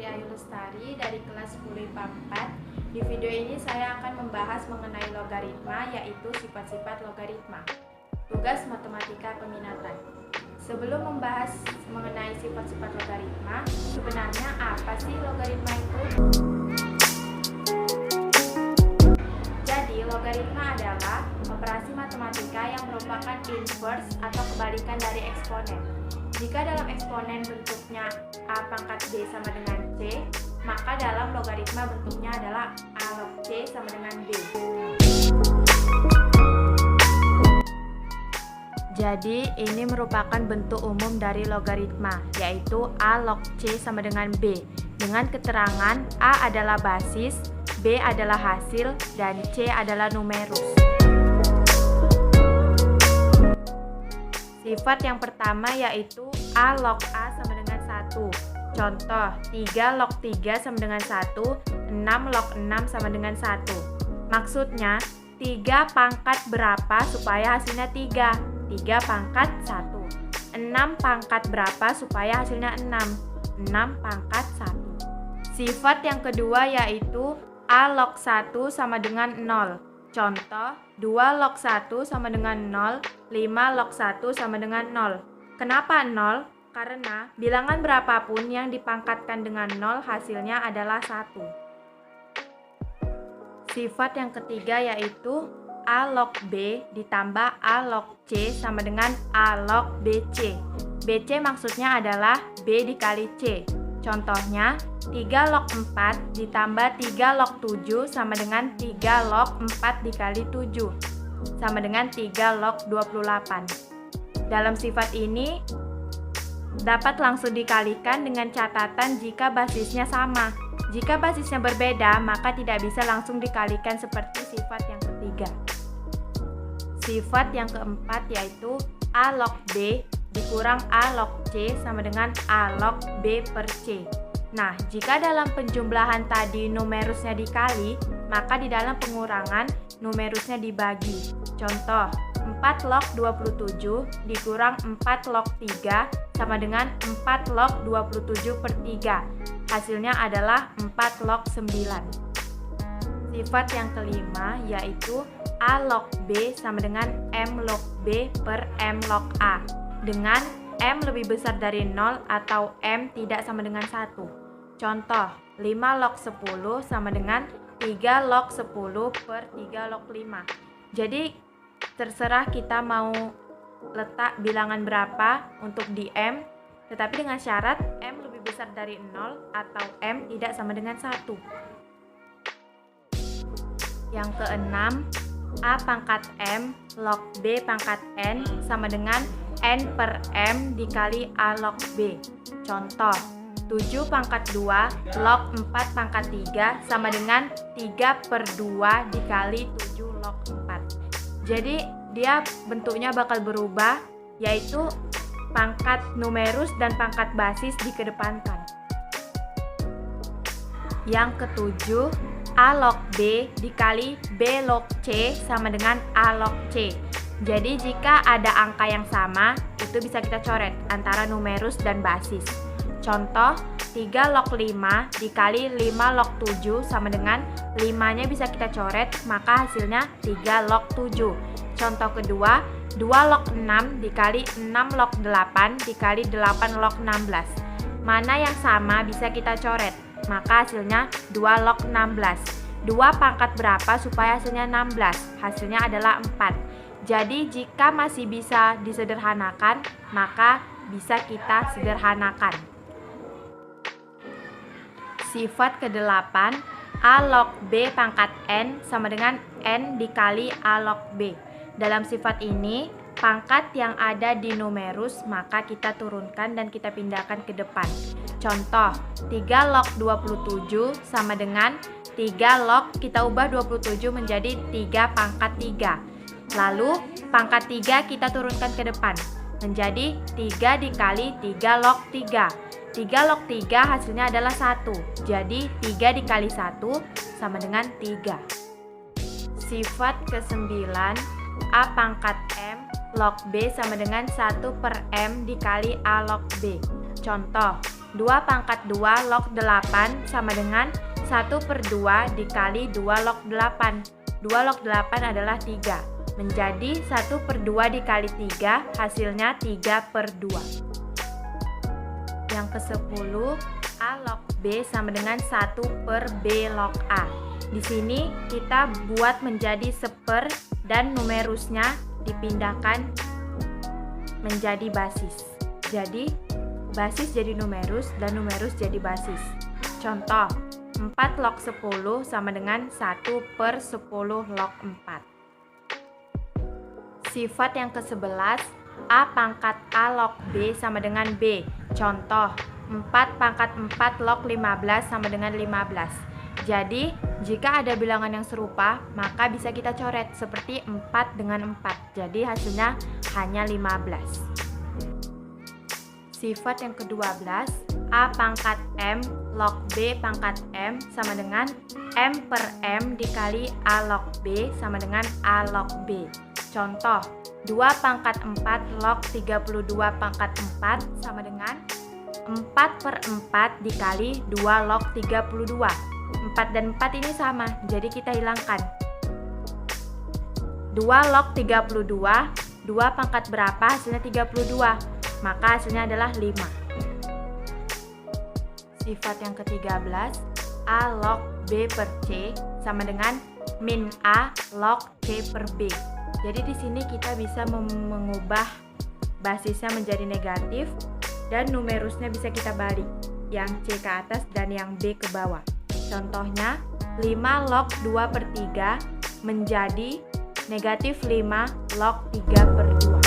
Putri Ayu Lestari dari kelas 10 IPA 4. Di video ini saya akan membahas mengenai logaritma, yaitu sifat-sifat logaritma. Tugas matematika peminatan. Sebelum membahas mengenai sifat-sifat logaritma, sebenarnya apa sih logaritma itu? Jadi, logaritma adalah operasi matematika yang merupakan inverse atau kebalikan dari eksponen. Jika dalam eksponen bentuknya A pangkat B sama dengan C, maka dalam logaritma bentuknya adalah A log C sama dengan B. Jadi ini merupakan bentuk umum dari logaritma, yaitu A log C sama dengan B, dengan keterangan A adalah basis, B adalah hasil, dan C adalah numerus. Sifat yang pertama yaitu A log A sama dengan 1. Contoh, 3 log 3 sama dengan 1, 6 log 6 sama dengan 1. Maksudnya, 3 pangkat berapa supaya hasilnya 3? 3 pangkat 1. 6 pangkat berapa supaya hasilnya 6? 6 pangkat 1. Sifat yang kedua yaitu A log 1 sama dengan 0. Contoh, 2 log 1 sama dengan 0, 5 log 1 sama dengan 0. Kenapa 0? Karena bilangan berapapun yang dipangkatkan dengan 0 hasilnya adalah 1. Sifat yang ketiga yaitu A log B ditambah A log C sama dengan A log BC. BC maksudnya adalah B dikali C. Contohnya, 3 log 4 ditambah 3 log 7 sama dengan 3 log 4 dikali 7 sama dengan 3 log 28. Dalam sifat ini dapat langsung dikalikan dengan catatan jika basisnya sama. Jika basisnya berbeda, maka tidak bisa langsung dikalikan seperti sifat yang ketiga. Sifat yang keempat yaitu A log B dikurang A log C sama dengan A log B per C. Nah, jika dalam penjumlahan tadi numerusnya dikali, maka di dalam pengurangan numerusnya dibagi. Contoh, 4 log 27 dikurang 4 log 3 sama dengan 4 log 27 per 3. Hasilnya adalah 4 log 9. Sifat yang kelima yaitu A log B sama dengan M log B per M log A. Dengan M lebih besar dari 0 atau M tidak sama dengan 1. Contoh, 5 log 10 sama dengan 3 log 10 per 3 log 5. Jadi, terserah kita mau letak bilangan berapa untuk di M, tetapi dengan syarat M lebih besar dari 0 atau M tidak sama dengan 1. Yang keenam, A pangkat M log B pangkat N sama dengan N per M dikali A log B. Contoh, 7 pangkat 2 log 4 pangkat 3 sama dengan 3 per 2 dikali 7 log 4. Jadi dia bentuknya bakal berubah, yaitu pangkat numerus dan pangkat basis dikedepankan. Yang ketujuh, A log B dikali B log C sama dengan A log C. Jadi jika ada angka yang sama, itu bisa kita coret antara numerus dan basis. Contoh, 3 log 5 dikali 5 log 7 sama dengan 5-nya bisa kita coret, maka hasilnya 3 log 7. Contoh kedua, 2 log 6 dikali 6 log 8 dikali 8 log 16. Mana yang sama bisa kita coret, maka hasilnya 2 log 16. 2 pangkat berapa supaya hasilnya 16? Hasilnya adalah 4. Jadi jika masih bisa disederhanakan, maka bisa kita sederhanakan. Sifat ke-8, A log B pangkat N sama dengan N dikali A log B. Dalam sifat ini, pangkat yang ada di numerus maka kita turunkan dan kita pindahkan ke depan. Contoh, 3 log 27 sama dengan 3 log, kita ubah 27 menjadi 3 pangkat 3. Lalu, pangkat 3 kita turunkan ke depan, menjadi 3 dikali 3 log 3. 3 log 3 hasilnya adalah 1. Jadi, 3 dikali 1 sama dengan 3. Sifat ke-9, A pangkat M log B sama dengan 1 per M dikali A log B. Contoh, 2 pangkat 2 log 8 sama dengan 1/2 dikali 2 log 8. 2 log 8 adalah 3. Menjadi 1/2 dikali 3, hasilnya 3/2. Yang ke-10, A log B sama dengan 1/B log A. Di sini kita buat menjadi seper dan numerusnya dipindahkan menjadi basis. Jadi, basis jadi numerus dan numerus jadi basis. Contoh, 4 log 10 sama dengan 1/10 log 4. Sifat yang ke-11, A pangkat A log B sama dengan B. Contoh, 4 pangkat 4 log 15 sama dengan 15. Jadi, jika ada bilangan yang serupa, maka bisa kita coret seperti 4 dengan 4. Jadi, hasilnya hanya 15. Sifat yang ke-12, A pangkat M log B pangkat M sama dengan M/M dikali A log B sama dengan A log B. Contoh, 2 pangkat 4 log 32 pangkat 4 sama dengan 4/4 dikali 2 log 32. 4 dan 4 ini sama, jadi kita hilangkan. 2 log 32, 2 pangkat berapa hasilnya 32, maka hasilnya adalah 5. Sifat yang ke-13, A log B per C sama dengan min A log C per B. Jadi di sini kita bisa mengubah basisnya menjadi negatif dan numerusnya bisa kita balik, yang C ke atas dan yang B ke bawah. Contohnya, 5 log 2/3 menjadi negatif 5 log 3/2.